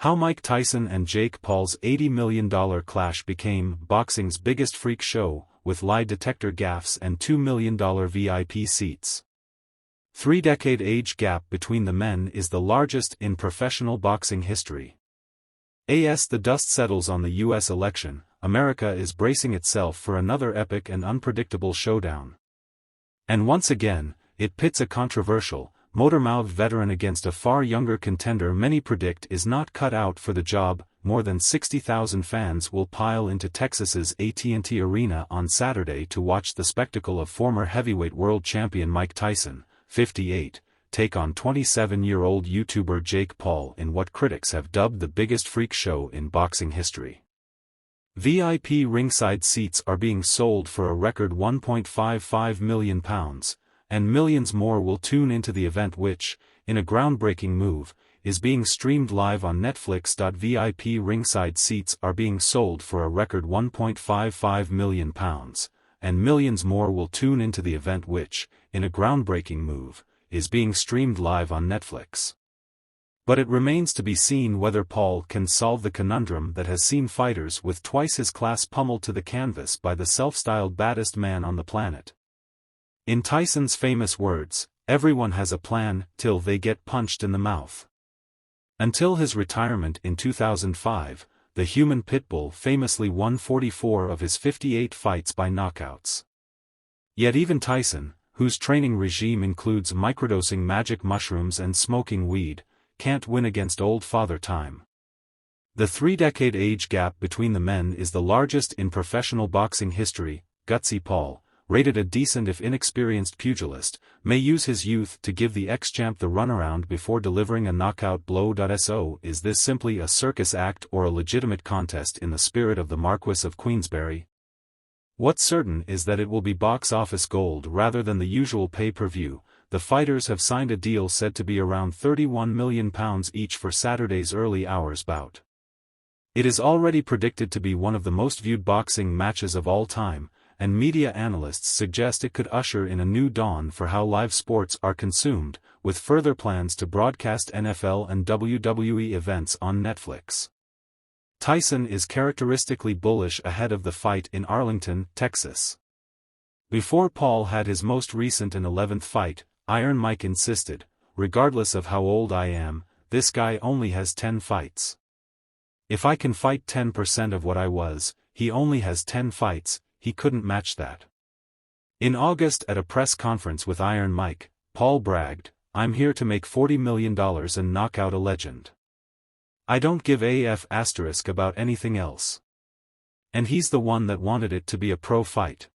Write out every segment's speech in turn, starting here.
How Mike Tyson and Jake Paul's $80 million clash became boxing's biggest freak show, with lie detector gaffes and $2 million VIP seats. 3-decade age gap between the men is the largest in professional boxing history. As the dust settles on the U.S. election, America is bracing itself for another epic and unpredictable showdown. And once again, it pits a controversial, motor-mouthed veteran against a far younger contender many predict is not cut out for the job. More than 60,000 fans will pile into Texas's AT&T Arena on Saturday to watch the spectacle of former heavyweight world champion Mike Tyson, 58, take on 27-year-old YouTuber Jake Paul in what critics have dubbed the biggest freak show in boxing history. VIP ringside seats are being sold for a record £1.55 million, and millions more will tune into the event which, in a groundbreaking move, is being streamed live on Netflix. VIP ringside seats are being sold for a record £1.55 million, and millions more will tune into the event which, in a groundbreaking move, is being streamed live on Netflix. But it remains to be seen whether Paul can solve the conundrum that has seen fighters with twice his class pummeled to the canvas by the self-styled baddest man on the planet. In Tyson's famous words, everyone has a plan till they get punched in the mouth. Until his retirement in 2005, the human pitbull famously won 44 of his 58 fights by knockouts. Yet even Tyson, whose training regime includes microdosing magic mushrooms and smoking weed, can't win against old Father Time. The 3-decade age gap between the men is the largest in professional boxing history. Gutsy Paul, rated a decent if inexperienced pugilist, may use his youth to give the ex-champ the runaround before delivering a knockout blow. So is this simply a circus act or a legitimate contest in the spirit of the Marquis of Queensberry? What's certain is that it will be box office gold rather than the usual pay-per-view. The fighters have signed a deal said to be around £31 million each for Saturday's early hours bout. It is already predicted to be one of the most viewed boxing matches of all time, and media analysts suggest it could usher in a new dawn for how live sports are consumed, with further plans to broadcast NFL and WWE events on Netflix. Tyson is characteristically bullish ahead of the fight in Arlington, Texas. Before Paul had his most recent and 11th fight, Iron Mike insisted, "Regardless of how old I am, this guy only has 10 fights. If I can fight 10% of what I was, he only has 10 fights, he couldn't match that." In August at a press conference with Iron Mike, Paul bragged, "I'm here to make $40 million and knock out a legend. I don't give a f asterisk about anything else. And he's the one that wanted it to be a pro fight.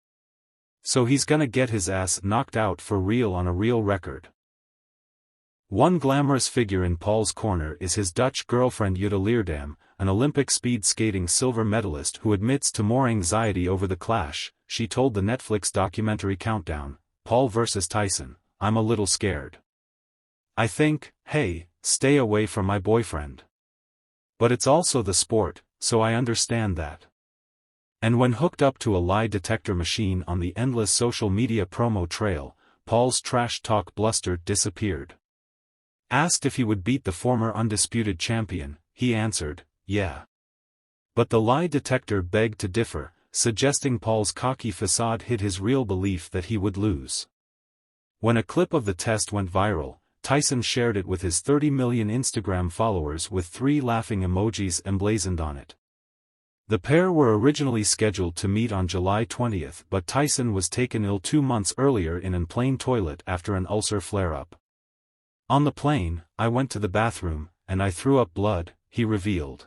So he's gonna get his ass knocked out for real on a real record." One glamorous figure in Paul's corner is his Dutch girlfriend Jutta Leerdam, an Olympic speed skating silver medalist who admits to more anxiety over the clash. She told the Netflix documentary Countdown, "Paul vs. Tyson, I'm a little scared. I think, hey, stay away from my boyfriend. But it's also the sport, so I understand that." And when hooked up to a lie detector machine on the endless social media promo trail, Paul's trash talk bluster disappeared. Asked if he would beat the former undisputed champion, he answered, "Yeah." But the lie detector begged to differ, suggesting Paul's cocky facade hid his real belief that he would lose. When a clip of the test went viral, Tyson shared it with his 30 million Instagram followers with 3 laughing emojis emblazoned on it. The pair were originally scheduled to meet on July 20, but Tyson was taken ill 2 months earlier in an plane toilet after an ulcer flare-up. "On the plane, I went to the bathroom, and I threw up blood," he revealed.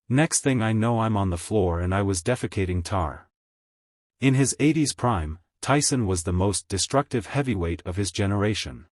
"Next thing I know I'm on the floor and I was defecating tar." In his 80s prime, Tyson was the most destructive heavyweight of his generation.